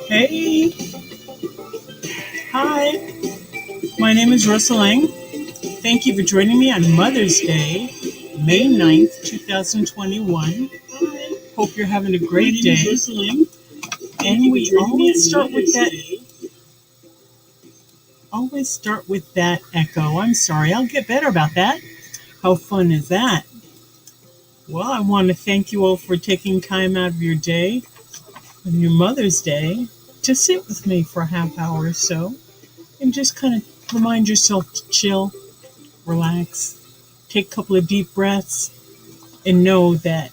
Hey, hi, my name is Russell Lang. Thank you for joining me on Mother's Day, May 9th, 2021. Hope you're having a great day. And we always start with that echo. I'm sorry, I'll get better about that. How fun is that? Well, I want to thank you all for taking time out of your day, on your Mother's Day, to sit with me for a half hour or so and just kind of remind yourself to chill, relax, take a couple of deep breaths, and know that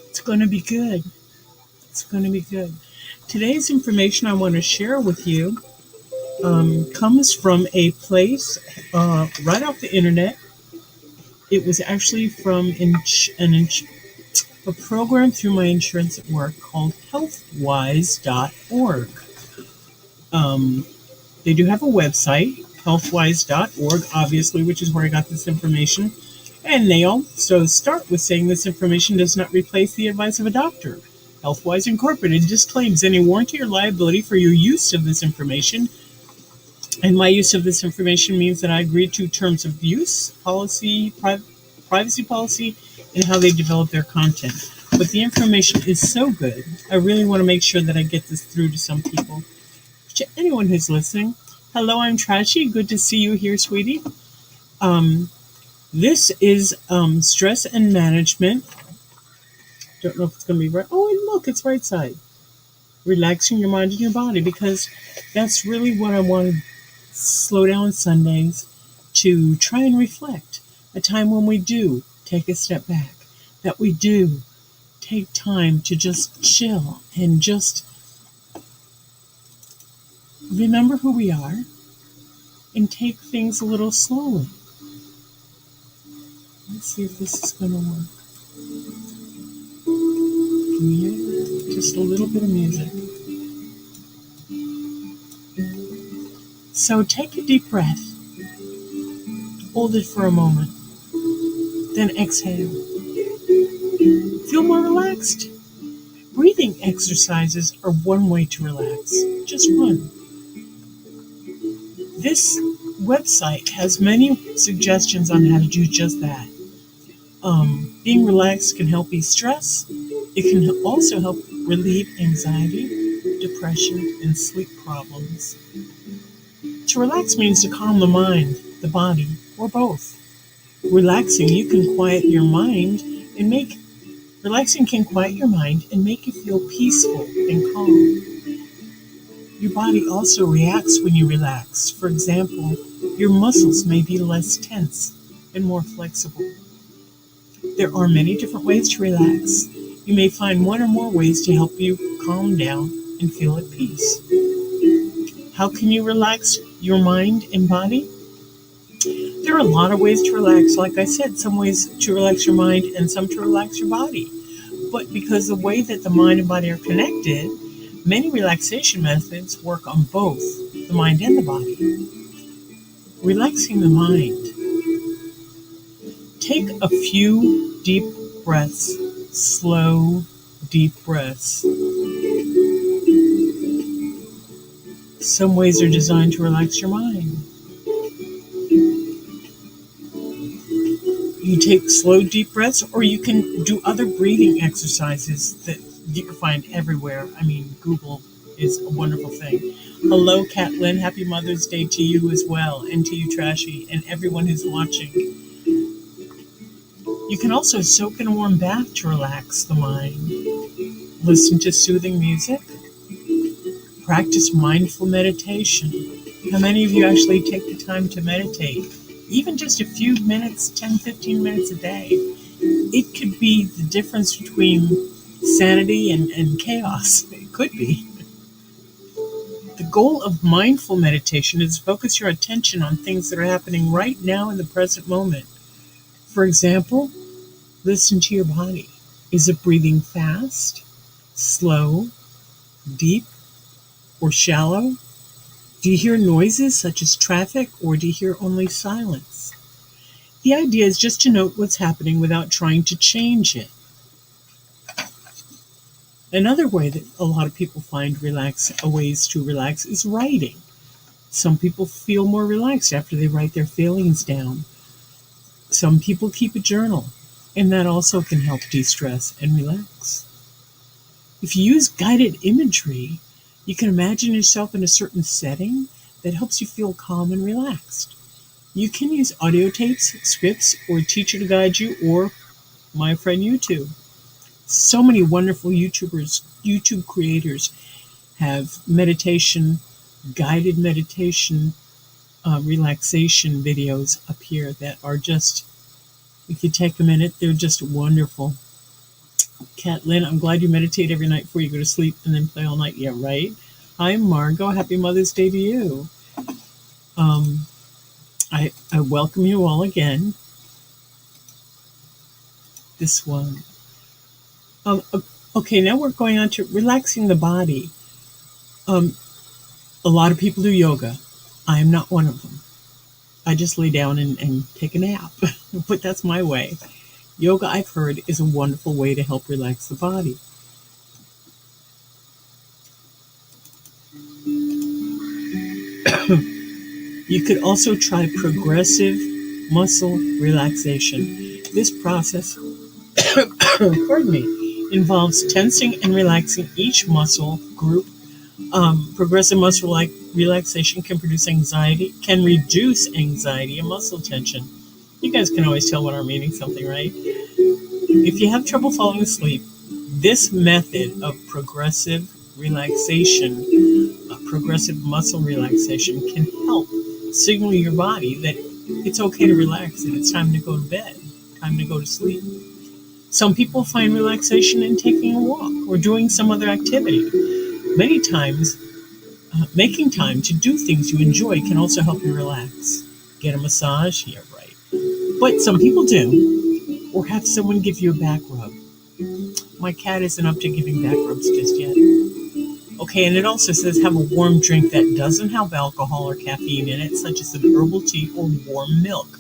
it's going to be good. It's going to be good. Today's information I want to share with you comes from a place right off the internet. It was actually from a program through my insurance at work called healthwise.org. Um, they do have a website, healthwise.org, obviously, which is where I got this information. And they also start with saying this information does not replace the advice of a doctor. Healthwise Incorporated disclaims any warranty or liability for your use of this information. And my use of this information means that I agree to terms of use, privacy policy, and how they develop their content. But the information is so good, I really want to make sure that I get this through to some people. To anyone who's listening, hello, I'm Trashy. Good to see you here, sweetie. Um, this is stress and management. Don't know if it's going to be right. Oh, and look, it's right side. Relaxing your mind and your body, because that's really what I want to slow down Sundays to try and reflect. A time when we do take a step back, that we do take time to just chill and just remember who we are and take things a little slowly. Let's see if this is going to work. Can you hear that? Just a little bit of music. So take a deep breath. Hold it for a moment. Then exhale. Feel more relaxed. Breathing exercises are one way to relax. Just one. This website has many suggestions on how to do just that. Being relaxed can help ease stress. It can also help relieve anxiety, depression, and sleep problems. To relax means to calm the mind, the body, or both. Relaxing can quiet your mind and make you feel peaceful and calm. Your body also reacts when you relax. For example, your muscles may be less tense and more flexible. There are many different ways to relax. You may find one or more ways to help you calm down and feel at peace. How can you relax your mind and body? There are a lot of ways to relax. Like I said, some ways to relax your mind and some to relax your body. But because the way that the mind and body are connected, many relaxation methods work on both the mind and the body. Relaxing the mind. Take a few deep breaths, slow, deep breaths. Some ways are designed to relax your mind. You take slow, deep breaths, or you can do other breathing exercises that you can find everywhere. I mean, Google is a wonderful thing. Hello, Catlin. Happy Mother's Day to you as well, and to you, Trashy, and everyone who's watching. You can also soak in a warm bath to relax the mind. Listen to soothing music. Practice mindful meditation. How many of you actually take the time to meditate? Even just a few minutes, 10, 15 minutes a day. It could be the difference between sanity and chaos. It could be. The goal of mindful meditation is to focus your attention on things that are happening right now in the present moment. For example, listen to your body. Is it breathing fast, slow, deep, or shallow? Do you hear noises such as traffic, or do you hear only silence? The idea is just to note what's happening without trying to change it. Another way that a lot of people find ways to relax is writing. Some people feel more relaxed after they write their feelings down. Some people keep a journal, and that also can help de-stress and relax. If you use guided imagery, you can imagine yourself in a certain setting that helps you feel calm and relaxed. You can use audio tapes, scripts, or a teacher to guide you, or my friend YouTube. So many wonderful YouTube creators have guided meditation, relaxation videos up here that are just, if you take a minute, they're just wonderful. Kat Lynn, I'm glad you meditate every night before you go to sleep and then play all night. Yeah, right. Hi, Margot. Happy Mother's Day to you. I welcome you all again. This one. Okay, now we're going on to relaxing the body. A lot of people do yoga. I am not one of them. I just lay down and take a nap, but that's my way. Yoga, I've heard, is a wonderful way to help relax the body. You could also try progressive muscle relaxation. This process, pardon me, involves tensing and relaxing each muscle group. Progressive muscle relaxation can reduce anxiety and muscle tension. You guys can always tell when I'm meaning something, right? If you have trouble falling asleep, this method of progressive muscle relaxation can help signal your body that it's okay to relax and it's time to go to bed, time to go to sleep. Some people find relaxation in taking a walk or doing some other activity. Many times, making time to do things you enjoy can also help you relax. Get a massage? Yeah, right. But some people do, or have someone give you a back rub. My cat isn't up to giving back rubs just yet. Okay, and it also says have a warm drink that doesn't have alcohol or caffeine in it, such as an herbal tea or warm milk.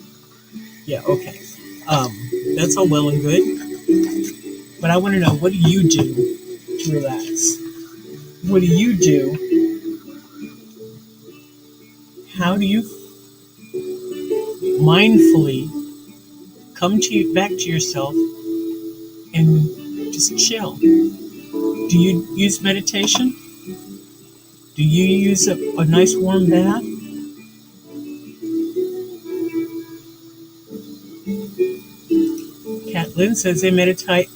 Yeah, okay. That's all well and good. But I want to know, what do you do to relax? What do you do? How do you mindfully come back to yourself and just chill? Do you use meditation? Do you use a nice warm bath? Kat Lynn says they meditate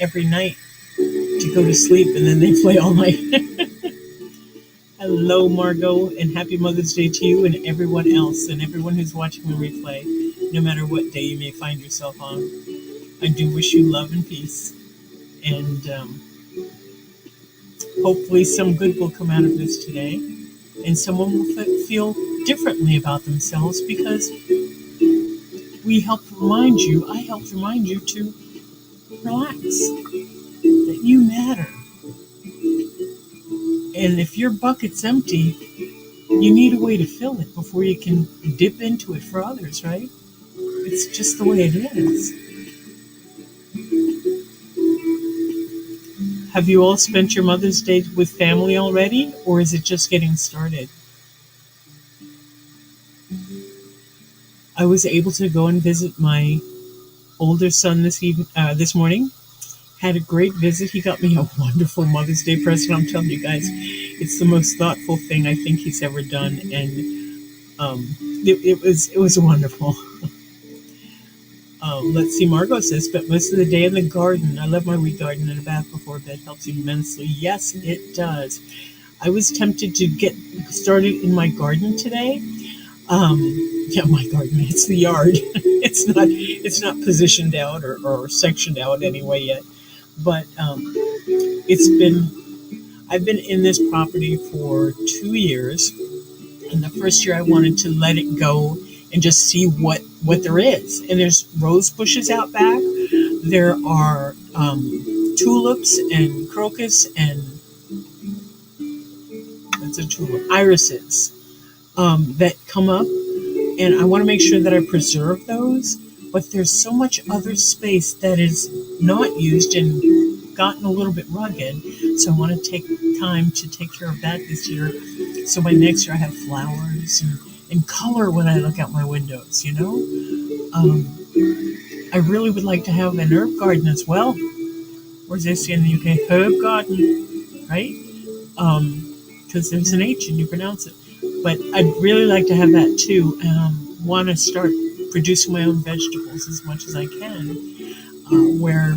every night to go to sleep, and then they play all night. Hello, Margot, and happy Mother's Day to you and everyone else and everyone who's watching the replay, no matter what day you may find yourself on. I do wish you love and peace, and hopefully some good will come out of this today, and someone will feel differently about themselves, because I helped remind you to relax, that you matter. And if your bucket's empty, you need a way to fill it before you can dip into it for others, right? It's just the way it is. Have you all spent your Mother's Day with family already, or is it just getting started? I was able to go and visit my older son this morning. Had a great visit. He got me a wonderful Mother's Day present. I'm telling you guys, it's the most thoughtful thing I think he's ever done, and it was wonderful. Let's see, Margot says, spent most of the day in the garden. I love my wee garden, and a bath before bed helps immensely. Yes, it does. I was tempted to get started in my garden today. Yeah, my garden, it's the yard. It's not positioned out or sectioned out anyway yet. But I've been in this property for 2 years, and the first year I wanted to let it go and just see what there is. And there's rose bushes out back. There are tulips and crocus and irises that come up, and I want to make sure that I preserve those. But there's so much other space that is not used and gotten a little bit rugged, so I want to take time to take care of that this year. So by next year I have flowers and color when I look out my windows, you know? I really would like to have an herb garden as well. Or as they say in the UK, herb garden, right? Because there's an H and you pronounce it. But I'd really like to have that too. Want to start producing my own vegetables as much as I can, where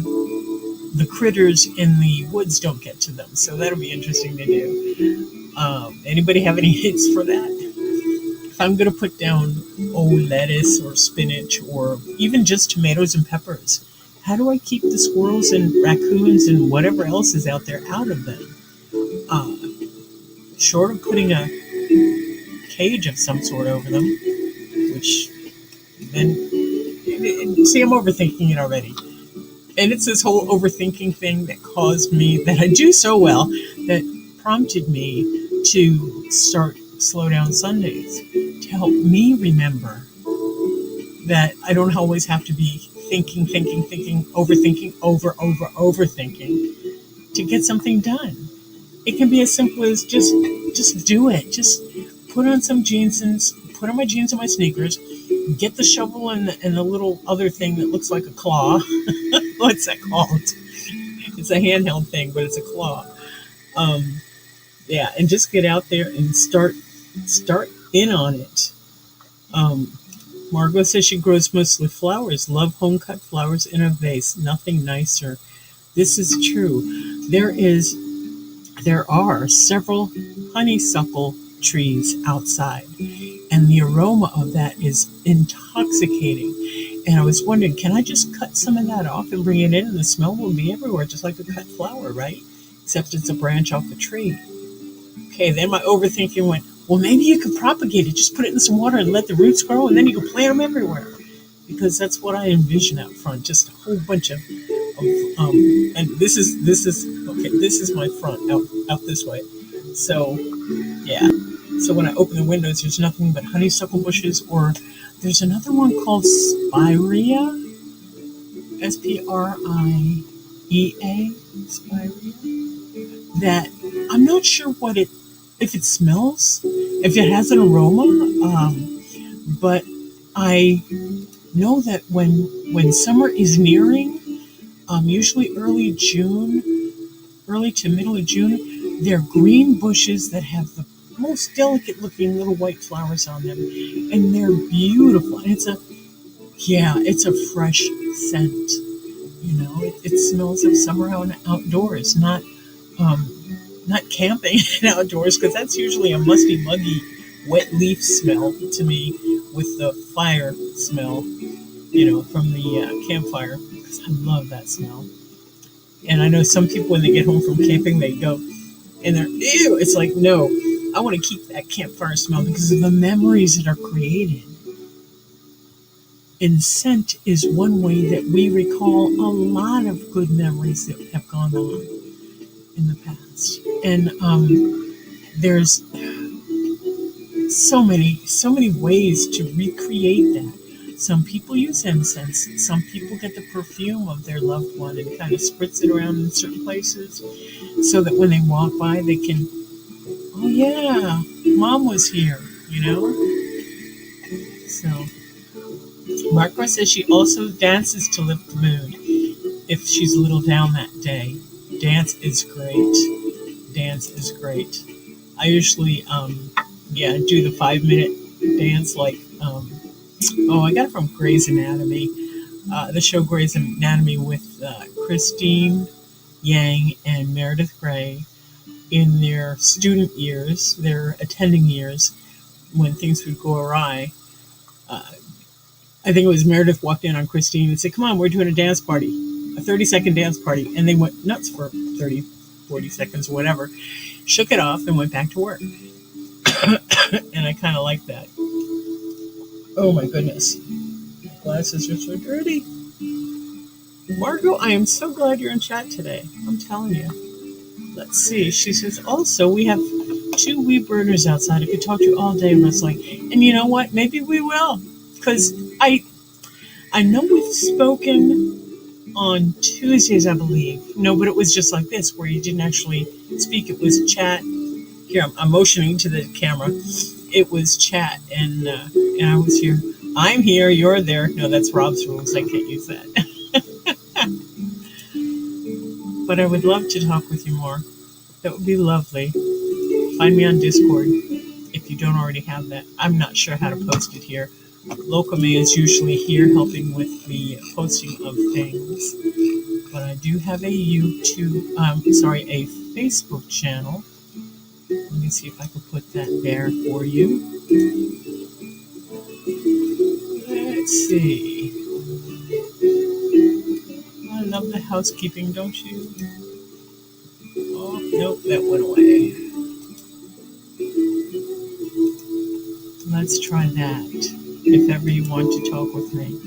the critters in the woods don't get to them. So that'll be interesting to do. Anybody have any hints for that? If I'm going to put down, lettuce or spinach or even just tomatoes and peppers, how do I keep the squirrels and raccoons and whatever else is out there out of them? Short of putting a cage of some sort over them, which then, see, I'm overthinking it already. And it's this whole overthinking thing that caused me, that I do so well, that prompted me to start Slow Down Sundays, to help me remember that I don't always have to be thinking, overthinking, overthinking to get something done. It can be as simple as just do it. Just put on some jeans and put on my jeans and my sneakers, get the shovel and the little other thing that looks like a claw. What's that called? It's a handheld thing, but it's a claw. And just get out there and start in on it. Margot says she grows mostly flowers. Love home cut flowers in a vase. Nothing nicer. This is true. There are several honeysuckle trees outside, and the aroma of that is intoxicating. And I was wondering, can I just cut some of that off and bring it in, and the smell will be everywhere, just like a cut flower, right? Except it's a branch off a tree. Okay, then my overthinking went, well, maybe you could propagate it. Just put it in some water and let the roots grow, and then you can plant them everywhere. Because that's what I envision out front, just a whole bunch of and this is my front out this way. So, yeah. So when I open the windows, there's nothing but honeysuckle bushes, or there's another one called Spirea, Spirea, Spirea, that I'm not sure if it smells, if it has an aroma, but I know that when summer is nearing, usually early to middle of June, they're green bushes that have the most delicate looking little white flowers on them, and they're beautiful. And it's a fresh scent. You know, it smells of summer outdoors, not camping outdoors, because that's usually a musty, muggy, wet leaf smell to me, with the fire smell, from the campfire, because I love that smell. And I know some people, when they get home from camping, they go and they're, ew, it's like, no, I want to keep that campfire smell because of the memories that are created. And scent is one way that we recall a lot of good memories that have gone on in the past. And there's so many ways to recreate that. Some people use incense. Some people get the perfume of their loved one and kind of spritz it around in certain places, so that when they walk by, they can, oh yeah, Mom was here, So, Margaret says she also dances to lift the mood if she's a little down that day. Dance is great. I usually, do the 5-minute dance, like, I got it from Grey's Anatomy, the show Grey's Anatomy, with Christine Yang and Meredith Grey in their student years, their attending years, when things would go awry. I think it was Meredith walked in on Christine and said, come on, we're doing a dance party, a 30-second dance party. And they went nuts for 30, 40 seconds or whatever, shook it off and went back to work. And I kind of like that. Oh my goodness. My glasses are so dirty. Margot, I am so glad you're in chat today. I'm telling you. Let's see. She says, also, we have 2 wee burners outside. I could talk to you all day wrestling. And you know what? Maybe we will. Because I know we've spoken on Tuesdays, I believe. No, but it was just like this, where you didn't actually speak. It was chat. Here, I'm motioning to the camera. It was chat, and I was here. I'm here. You're there. No, that's Rob's rules. I can't use that. But I would love to talk with you more. That would be lovely. Find me on Discord if you don't already have that. I'm not sure how to post it here. Lokame is usually here helping with the posting of things. But I do have a a Facebook channel. Let me see if I can put that there for you. Let's see. I love the housekeeping, don't you? Oh, nope, that went away. Let's try that, if ever you want to talk with me.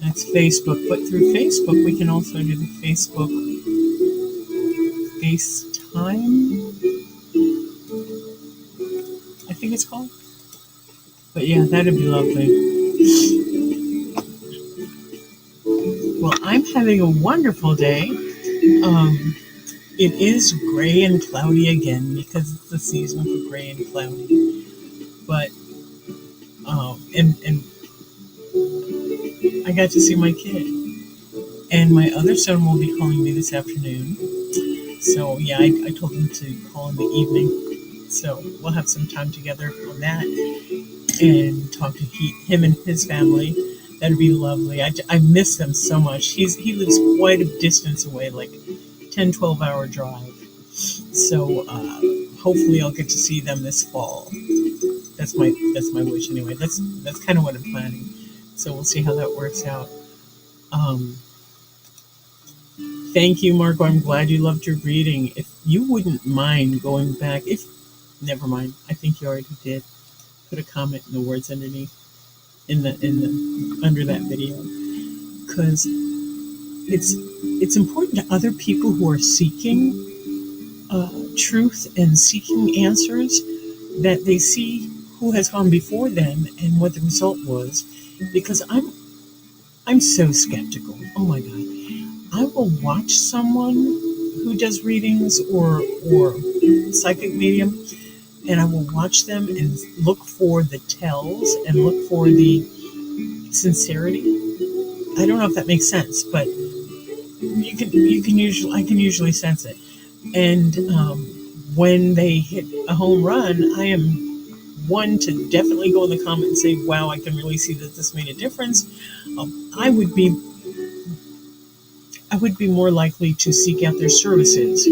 That's Facebook, but through Facebook, we can also do the Facebook FaceTime, I think it's called. But yeah, that'd be lovely. Well, I'm having a wonderful day. It is gray and cloudy again because it's the season for gray and cloudy. But and I got to see my kid, and my other son will be calling me this afternoon. So yeah, I told him to call in the evening. So we'll have some time together on that and talk to him and his family. That'd be lovely. I miss them so much. He lives quite a distance away, like 10-12 hour drive. So hopefully I'll get to see them this fall. That's my wish anyway. That's kind of what I'm planning. So we'll see how that works out. Thank you, Marco. I'm glad you loved your reading. If you wouldn't mind going back, never mind. I think you already did. Put a comment in the words underneath, under that video, because it's important to other people who are seeking truth and seeking answers that they see who has gone before them and what the result was. Because I'm so skeptical. Oh my God. I will watch someone who does readings or psychic medium, and I will watch them and look for the tells and look for the sincerity. I don't know if that makes sense, but I can usually sense it. And when they hit a home run, I am one to definitely go in the comment and say, wow, I can really see that this made a difference. I would be more likely to seek out their services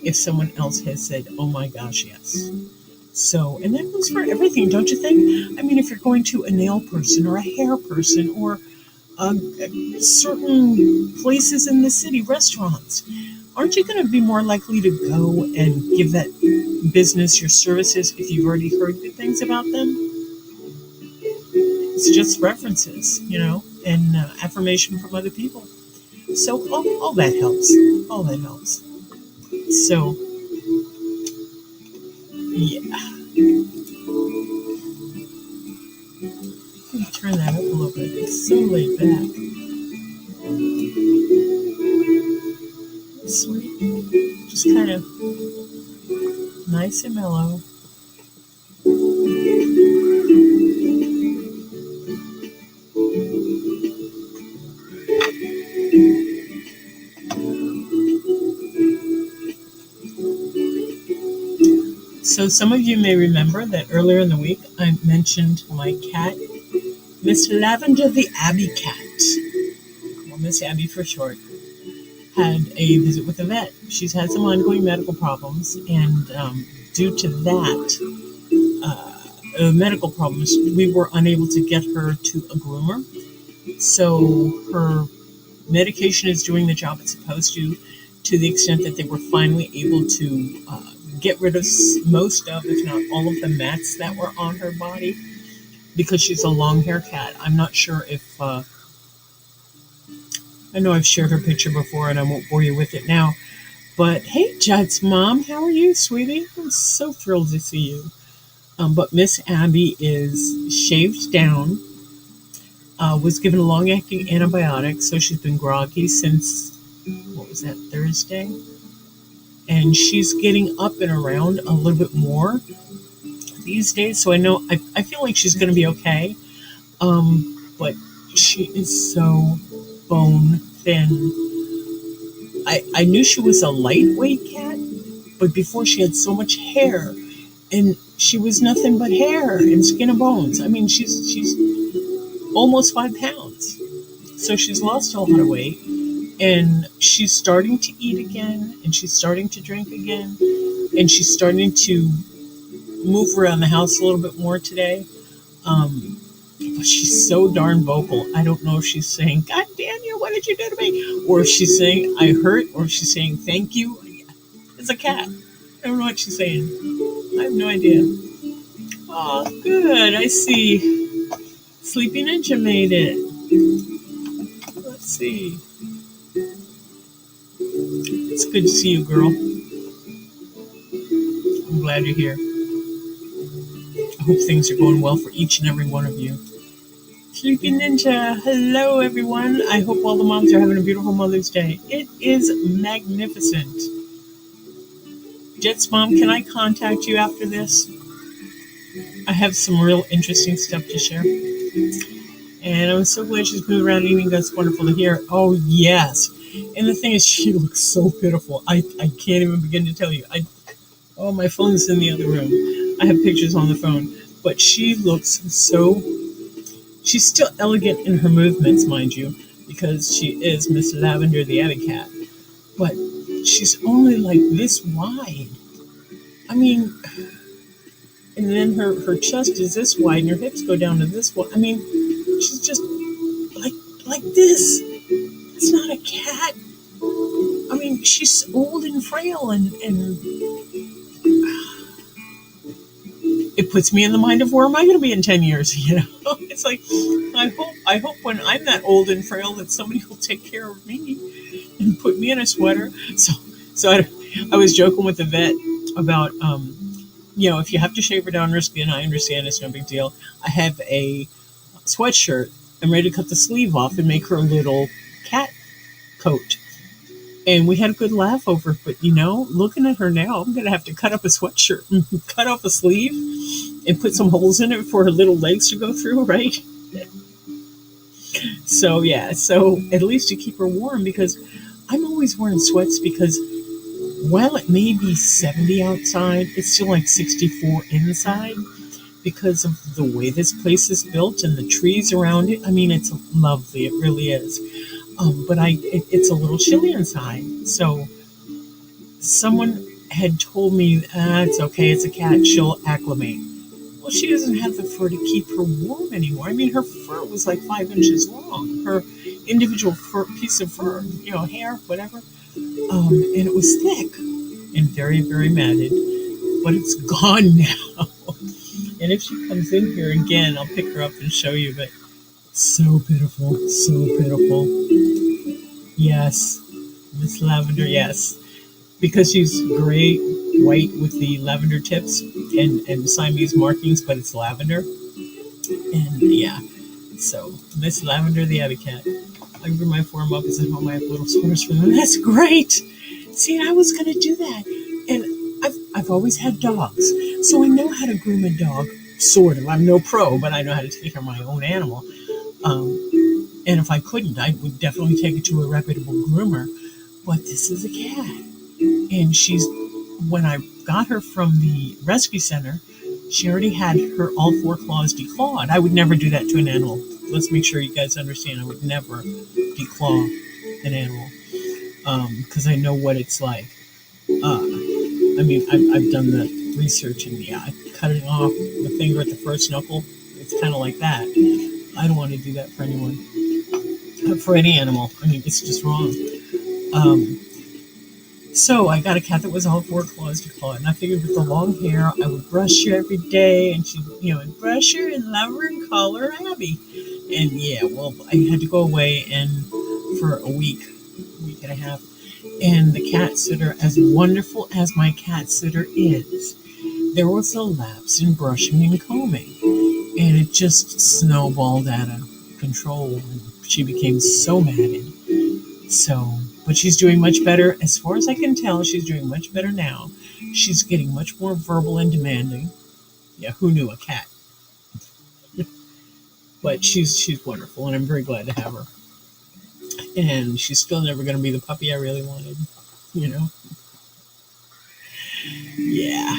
if someone else has said, oh my gosh, yes. So, and that goes for everything, don't you think? I mean, if you're going to a nail person or a hair person or certain places in the city, restaurants, aren't you going to be more likely to go and give that business your services if you've already heard good things about them? It's just references, and affirmation from other people. So all that helps. All that helps. So, yeah. Let me turn that up a little bit. It's so laid back. Sweet. Just kind of nice and mellow. So some of you may remember that earlier in the week I mentioned my cat, Miss Lavender the Abbey cat, or Miss Abby for short, had a visit with a vet. She's had some ongoing medical problems, and due to that, medical problems, we were unable to get her to a groomer. So her medication is doing the job it's supposed to the extent that they were finally able to get rid of most of, if not all of the mats that were on her body, because she's a long hair cat. I'm not sure if, I know I've shared her picture before and I won't bore you with it now, but hey, Judd's mom, how are you, sweetie? I'm so thrilled to see you. But Miss Abby is shaved down. was given a long-acting antibiotic, so she's been groggy since, what was that, Thursday? And she's getting up and around a little bit more these days, so I feel like she's going to be okay. But she is so bone thin. I knew she was a lightweight cat, but before she had so much hair, and she was nothing but hair and skin and bones. I mean, she's almost 5 pounds, so she's lost a lot of weight, and she's starting to eat again, and she's starting to drink again, and she's starting to move around the house a little bit more today. But she's so darn vocal. I don't know if she's saying, "God damn you, what did you do to me?" Or if she's saying, "I hurt," or if she's saying, "Thank you." It's a cat. I don't know what she's saying. I have no idea. Oh, good. I see. Sleepy Ninja made it. Let's see. It's good to see you, girl. I'm glad you're here. I hope things are going well for each and every one of you. Sleepy Ninja, hello everyone. I hope all the moms are having a beautiful Mother's Day. It is magnificent. Jet's mom, can I contact you after this? I have some real interesting stuff to share. And I'm so glad she's moving around eating. That's wonderful to hear. Oh, yes. And the thing is, she looks so pitiful. I can't even begin to tell you. My phone's in the other room. I have pictures on the phone. But she looks so... She's still elegant in her movements, mind you, because she is Miss Lavender the Alley Cat. But she's only like this wide. I mean, and then her chest is this wide and her hips go down to this wide. I mean, she's just like this. It's not a cat. I mean, she's old and frail and it puts me in the mind of where am I going to be in 10 years, you know? It's like, I hope when I'm that old and frail that somebody will take care of me and put me in a sweater. So I was joking with the vet about, if you have to shave her down her skin, I understand, it's no big deal. I have a sweatshirt. I'm ready to cut the sleeve off and make her a little cat coat. And we had a good laugh over it, but looking at her now, I'm going to have to cut up a sweatshirt and cut off a sleeve and put some holes in it for her little legs to go through, right? So at least to keep her warm, because I'm always wearing sweats because while it may be 70 outside, it's still like 64 inside because of the way this place is built and the trees around it. I mean, it's lovely. It really is. But it's a little chilly inside. So someone had told me, it's okay, it's a cat, she'll acclimate. Well, she doesn't have the fur to keep her warm anymore. I mean, her fur was like 5 inches long. Her individual piece of fur, hair, whatever. And it was thick and very, very matted. But it's gone now. And if she comes in here again, I'll pick her up and show you. But so pitiful, so pitiful. Yes, Miss Lavender, yes. Because she's gray, white with the lavender tips and Siamese markings, but it's lavender. And yeah, so Miss Lavender the Alley Cat. I grew my form up and said, "Oh, I have little sweaters for them." That's great. See, I was going to do that. And I've always had dogs, so I know how to groom a dog, sort of. I'm no pro, but I know how to take care of my own animal. And if I couldn't, I would definitely take it to a reputable groomer. But this is a cat. And when I got her from the rescue center, she already had her all 4 claws declawed. I would never do that to an animal. Let's make sure you guys understand. I would never declaw an animal because I know what it's like. I've done the research, and cutting off the finger at the first knuckle, it's kind of like that. I don't want to do that for anyone, for any animal. I mean, it's just wrong. So I got a cat that was all 4 claws declawed, and I figured with the long hair, I would brush her every day, and she'd, and brush her and love her and call her Abby. And I had to go away for a week and a half. And the cat sitter, as wonderful as my cat sitter is, there was a lapse in brushing and combing. And it just snowballed at a control. And she became so mad. But she's doing much better. As far as I can tell, she's doing much better now. She's getting much more verbal and demanding. Yeah, who knew a cat? But she's wonderful, and I'm very glad to have her. And she's still never going to be the puppy I really wanted, you know? Yeah.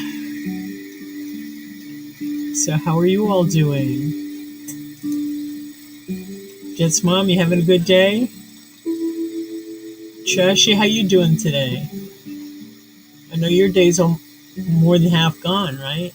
So how are you all doing? Jess Mom, you having a good day? Trashy, how you doing today? I know your day's more than half gone, right?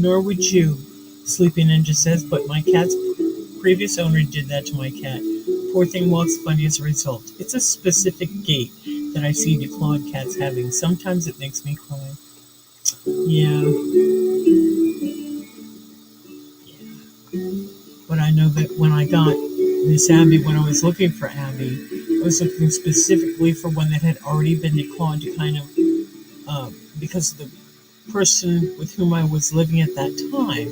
Nor would you, Sleepy Ninja says, but my cat's previous owner did that to my cat. Poor thing walks funny as a result. It's a specific gait that I see declawed cats having. Sometimes it makes me cry. Yeah. But I know that when I got Miss Abby, when I was looking for Abby, I was looking specifically for one that had already been declawed to kind of, because the person with whom I was living at that time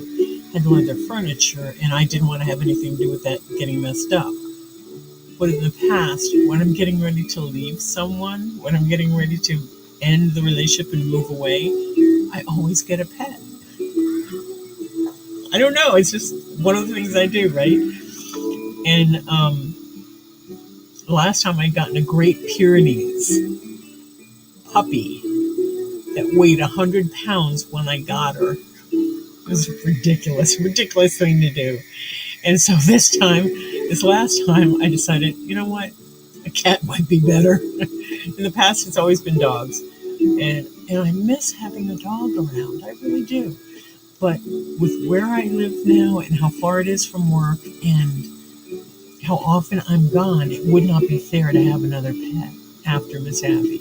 had leather furniture, and I didn't want to have anything to do with that getting messed up. But in the past, when I'm getting ready to leave someone, when I'm getting ready to end the relationship and move away, I always get a pet. I don't know, it's just one of the things I do, right? And last time I got a Great Pyrenees puppy that weighed 100 pounds when I got her. It was a ridiculous thing to do. And so this last time, I decided, you know what? A cat might be better. In the past, it's always been dogs. And I miss having a dog around. I really do. But with where I live now and how far it is from work and how often I'm gone, it would not be fair to have another pet after Miss Abby.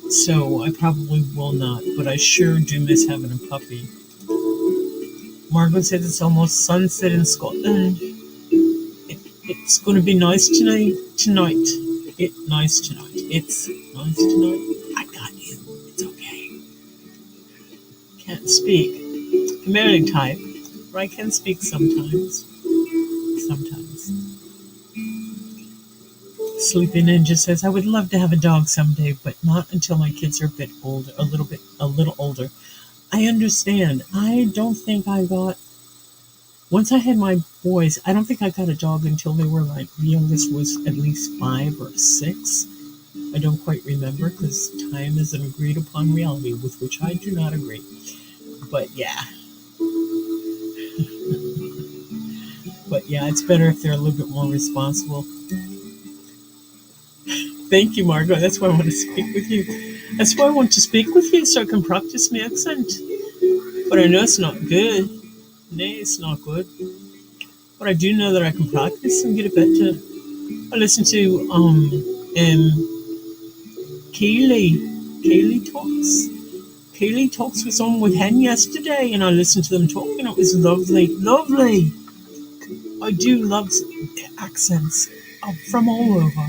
So I probably will not, but I sure do miss having a puppy. Margaret says it's almost sunset in Scotland. It's going to be nice tonight. It's nice tonight. I got you. It's okay. Can't speak. Married type, but I can speak sometimes. Sleepy Ninja says, I would love to have a dog someday, but not until my kids are a little older. I understand. Once I had my boys, I don't think I got a dog until they were the youngest was at least 5 or 6. I don't quite remember because time is an agreed upon reality with which I do not agree. But yeah. It's better if they're a little bit more responsible. Thank you, Margot. That's why I want to speak with you. So I can practice my accent. But I know it's not good. Nay, it's not good. But I do know that I can practice and get it better. I listened to Kaylee Talks was on with Hen yesterday, and I listened to them talk, and it was lovely. I do love accents from all over.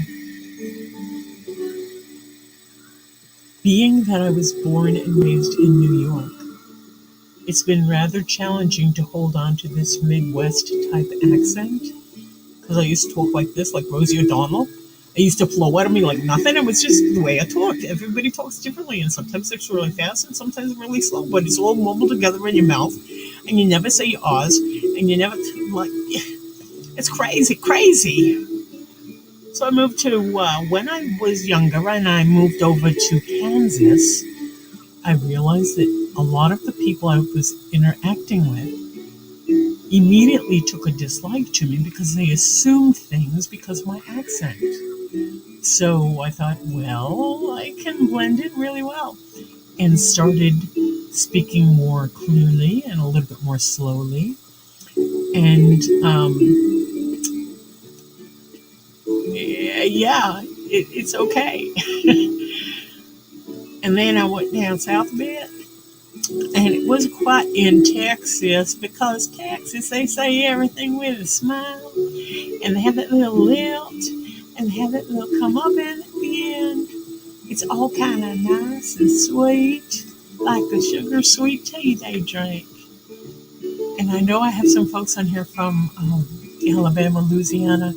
Being that I was born and raised in New York, it's been rather challenging to hold on to this Midwest type accent, because I used to talk like this, like Rosie O'Donnell. I used to flow out of me like nothing. It was just the way I talked. Everybody talks differently, and sometimes it's really fast and sometimes really slow, but it's all mumbled together in your mouth, and you never say your R's, and you never, it's crazy. So I moved to, when I was younger and I moved over to Kansas, I realized that a lot of the people I was interacting with immediately took a dislike to me because they assumed things because of my accent. So I thought, well, I can blend it really well, and started speaking more clearly and a little bit more slowly. And it's okay. And then I went down south a bit, And it was quite in Texas because Texas, they say everything with a smile. And they have that little lilt and they have that little come up in at the end. It's all kind of nice and sweet, like the sugar sweet tea they drink. And I know I have some folks on here from Alabama, Louisiana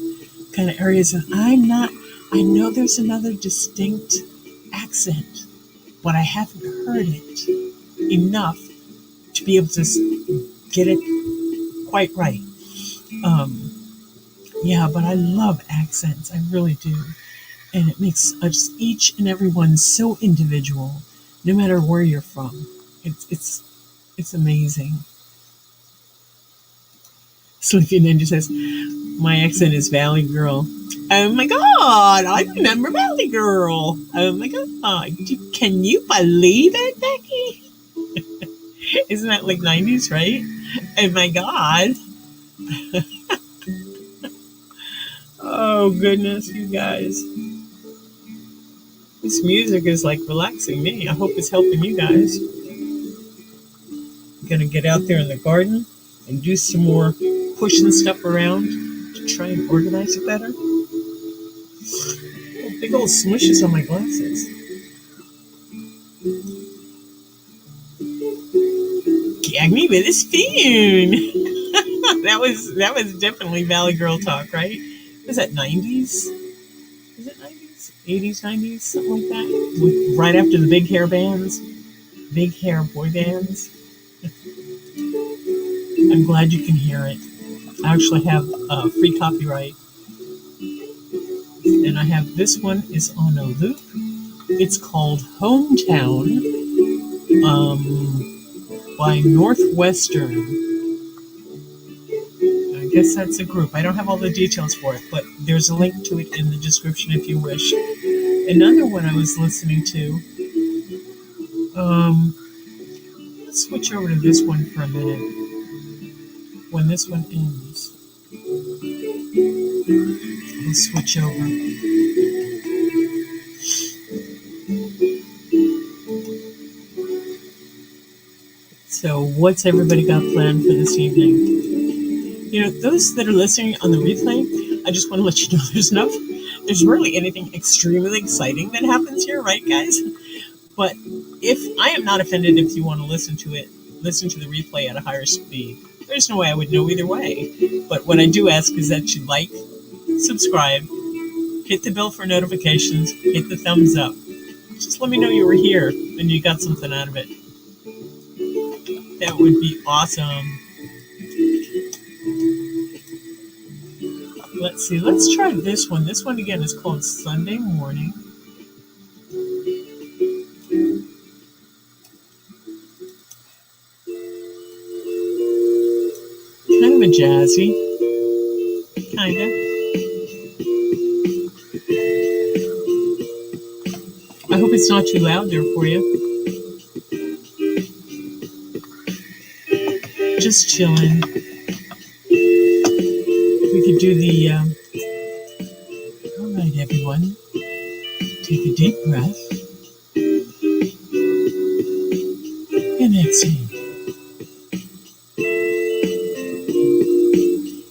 kind of areas, and I know there's another distinct accent, but I haven't heard it enough to be able to get it quite right. Um, yeah, but I love accents, I really do. And it makes us each and every one so individual, no matter where you're from. It's amazing. Sleepy Ninja says, my accent is Valley Girl. Oh my god, I remember Valley Girl. Oh my god. Can you believe it, Becky? Isn't that like 90s, right? Oh my god. Oh goodness, you guys. This music is like relaxing me. I hope it's helping you guys. I'm gonna get out there in the garden and do some more pushing stuff around to try and organize it better. Oh, big old smushes on my glasses. Gag me with a spoon. that was definitely Valley Girl talk, right? Was that 90s? Is it 90s? 80s, 90s, something like that? Right after the big hair bands, big hair boy bands. I'm glad you can hear it. I actually have free copyright. And I have this one is on a loop. It's called Hometown by Northwestern. I guess that's a group. I don't have all the details for it, but there's a link to it in the description if you wish. Another one I was listening to. Let's switch over to this one for a minute. When this one ends, we'll switch over. So, what's everybody got planned for this evening? You know, those that are listening on the replay, I just want to let you know there's really anything extremely exciting that happens here, right, guys? But if I am not offended if you want to listen to the replay at a higher speed. There's no way I would know either way. But what I do ask is that you like, subscribe, hit the bell for notifications, hit the thumbs up. Just let me know you were here and you got something out of it. That would be awesome. Let's see, let's try this one. This one again is called Sunday Morning. Kind of a jazzy. Kinda. I hope it's not too loud there for you. Just chilling. We could do the, all right, everyone. Take a deep breath. And exhale.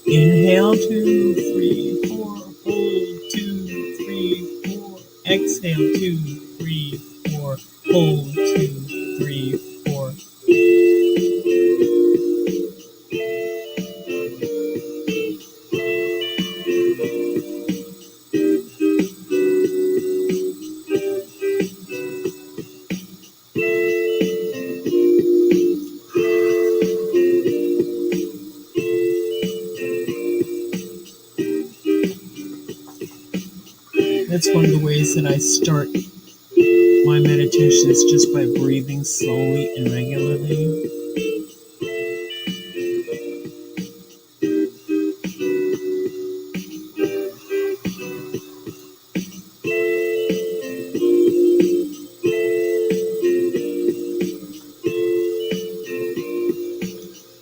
Inhale, 2, 3, 4. Hold, 2, 3, 4. Exhale, 2, 3, 4. Hold, 2, 3, 4. That's one of the ways that I start my meditations, just by breathing slowly and regularly.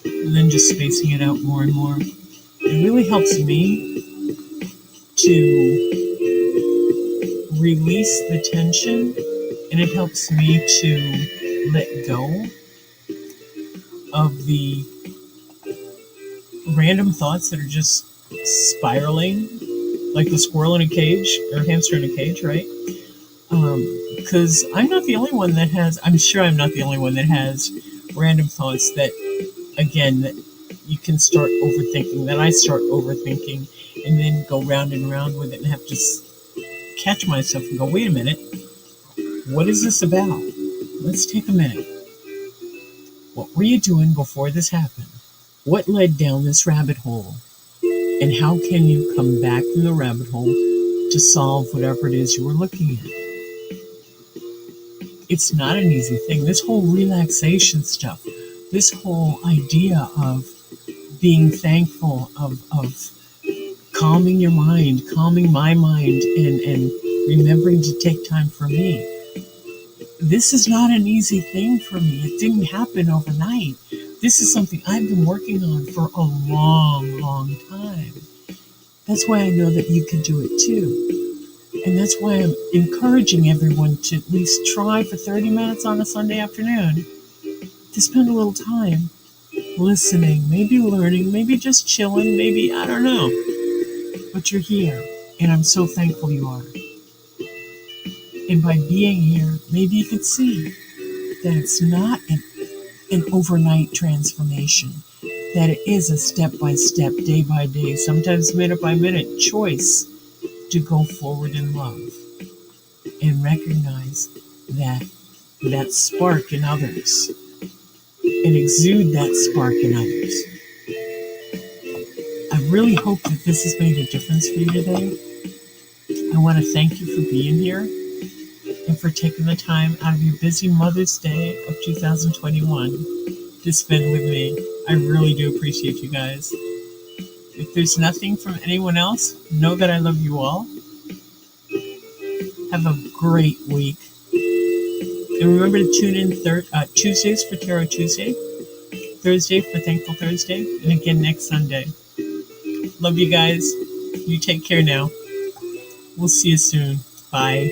And then just spacing it out more and more. It really helps me to release the tension, and it helps me to let go of the random thoughts that are just spiraling like the squirrel in a cage or hamster in a cage, right? Because I'm not the only one that has, I'm sure I'm not the only one that has random thoughts that, again, that you can start overthinking, that I start overthinking and then go round and round with it and have to catch myself and go, wait a minute, what is this about? Let's take a minute. What were you doing before this happened? What led down this rabbit hole? And how can you come back from the rabbit hole to solve whatever it is you were looking at? It's not an easy thing. This whole relaxation stuff, this whole idea of being thankful, of calming your mind, calming my mind, and remembering to take time for me. This is not an easy thing for me. It didn't happen overnight. This is something I've been working on for a long, long time. That's why I know that you can do it too. And that's why I'm encouraging everyone to at least try for 30 minutes on a Sunday afternoon to spend a little time listening, maybe learning, maybe just chilling, maybe, I don't know. But you're here, and I'm so thankful you are. And by being here, maybe you could see that it's not an overnight transformation, that it is a step-by-step, day-by-day, sometimes minute-by-minute choice to go forward in love and recognize that spark in others and exude that spark in others. I really hope that this has made a difference for you today. I want to thank you for being here and for taking the time out of your busy Mother's Day of 2021 to spend with me. I really do appreciate you guys. If there's nothing from anyone else, know that I love you all. Have a great week. And remember to tune in Tuesdays for Tarot Tuesday, Thursday for Thankful Thursday, and again next Sunday. Love you guys. You take care now. We'll see you soon. Bye.